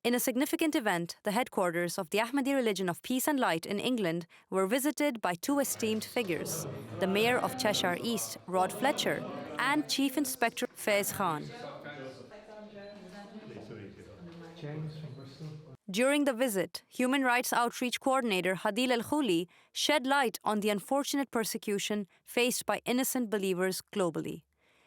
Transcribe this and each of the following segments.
In a significant event, the headquarters of the Ahmadi Religion of Peace and Light in England were visited by two esteemed figures, the Mayor of Cheshire East, Rod Fletcher, and Chief Inspector Faiz Khan. During the visit, Human Rights Outreach Coordinator Hadil Al-Khouli shed light on the unfortunate persecution faced by innocent believers globally.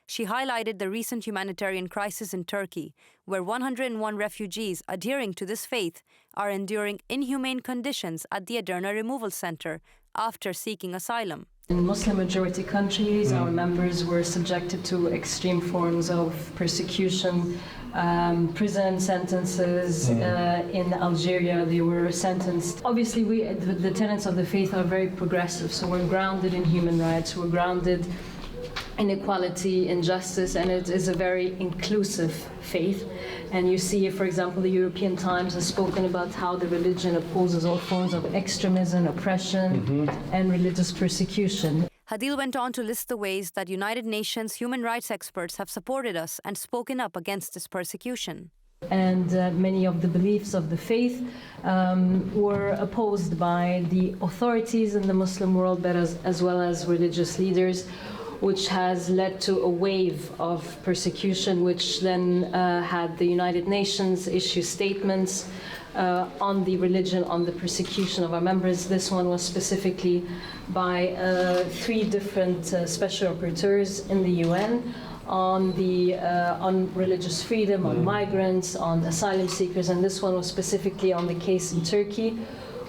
She highlighted the recent humanitarian crisis in Turkey, where 101 refugees adhering to this faith are enduring inhumane conditions at the Edirne Removal Center after seeking asylum. In Muslim-majority countries, our members were subjected to extreme forms of persecution, prison sentences. In Algeria, they were sentenced. Obviously, the tenets of the faith are very progressive, so we're grounded in human rights, we're grounded in equality, in justice, and it is a very inclusive faith. And you see, for example, the European Times has spoken about how the religion opposes all forms of extremism, oppression, and religious persecution. Hadil went on to list the ways that United Nations human rights experts have supported us and spoken up against this persecution. And many of the beliefs of the faith were opposed by the authorities in the Muslim world, but as well as religious leaders, which has led to a wave of persecution, which then had the United Nations issue statements on the religion, on the persecution of our members. This one was specifically by 3 different special rapporteurs in the UN on religious freedom, on migrants, on asylum seekers, and this one was specifically on the case in Turkey,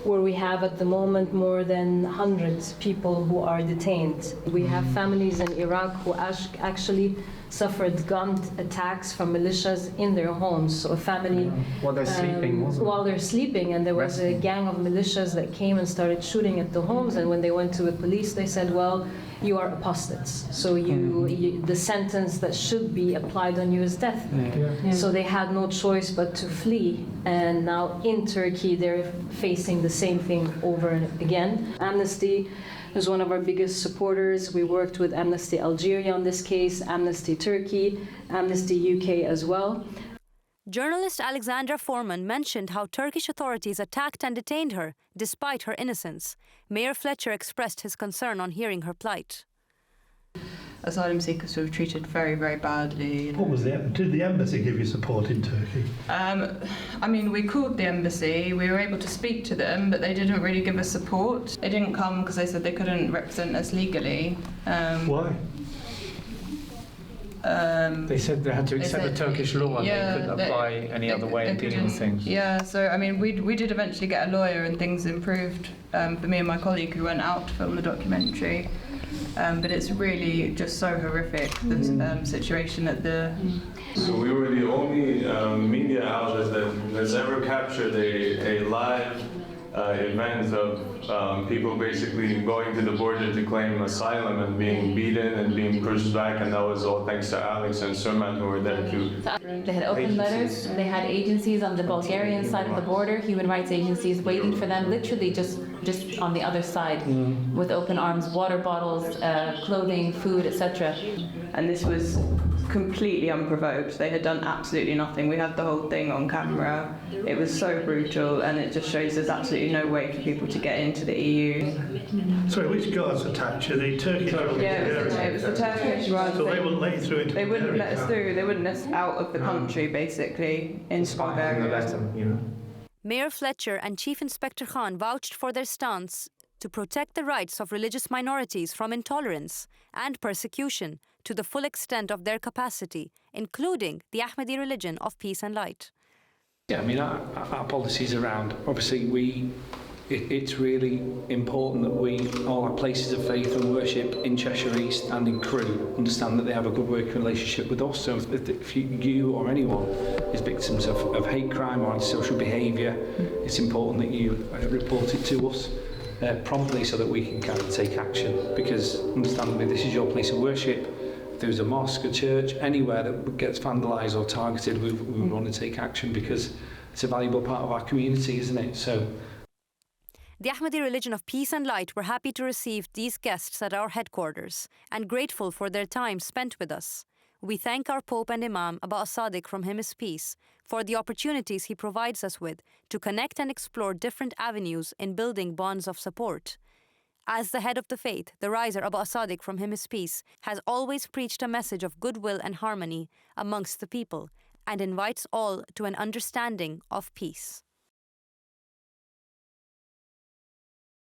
where we have at the moment more than 100 people who are detained. We have families in Iraq who actually suffered gun attacks from militias in their homes. So a family while they're sleeping, wasn't it? While they're sleeping, and there was a gang of militias that came and started shooting at the homes. And when they went to the police, they said, "Well, you are apostates. So the sentence that should be applied on you is death." So they had no choice but to flee. And now in Turkey, they're facing the same thing over and again. Amnesty is one of our biggest supporters. We worked with Amnesty Algeria on this case, Amnesty Turkey, Amnesty UK as well. Journalist Alexandra Foreman mentioned how Turkish authorities attacked and detained her, despite her innocence. Mayor Fletcher expressed his concern on hearing her plight. Asylum seekers were treated very, very badly. What was did the embassy give you support in Turkey? I mean, we called the embassy, we were able to speak to them, but they didn't really give us support. They didn't come because they said they couldn't represent us legally. Why? They said they had to accept the Turkish law and they couldn't apply any other way of dealing with things. Yeah, so I mean, we did eventually get a lawyer and things improved for me and my colleague who went out to film the documentary. But it's really just so horrific, the situation at the... So we were the only media outlet that's ever captured a live event of people basically going to the border to claim asylum and being beaten and being pushed back, and that was all thanks to Alex and Surman who were there too. They had open letters, they had agencies on the Bulgarian side of the border, human rights agencies waiting for them, literally just on the other side, with open arms, water bottles, clothing, food, etc. And this was completely unprovoked. They had done absolutely nothing. We had the whole thing on camera. It was so brutal, and it just shows there's absolutely no way for people to get into the EU. Sorry, which guards attacked you? The Turkish? Yeah, it was the Turkish guards. So they wouldn't let you through into They wouldn't Bulgaria, let us through. They wouldn't let us out of the country, basically, into Bulgaria. Mayor Fletcher and Chief Inspector Khan vouched for their stance to protect the rights of religious minorities from intolerance and persecution to the full extent of their capacity, including the Ahmadi Religion of Peace and Light. Yeah, I mean, our policies around, obviously, it's really important that all our places of faith and worship in Cheshire East and in Crewe understand that they have a good working relationship with us. So if you or anyone is victims of hate crime or antisocial behaviour, it's important that you report it to us promptly so that we can kind of take action, because understandably this is your place of worship. If there's a mosque, a church, anywhere that gets vandalised or targeted, we want to take action because it's a valuable part of our community, isn't it? So the Ahmadi Religion of Peace and Light were happy to receive these guests at our headquarters and grateful for their time spent with us. We thank our Pope and Imam, Abba as-Sadiq, from him is peace, for the opportunities he provides us with to connect and explore different avenues in building bonds of support. As the head of the faith, the riser Abba as-Sadiq, from him is peace, has always preached a message of goodwill and harmony amongst the people and invites all to an understanding of peace.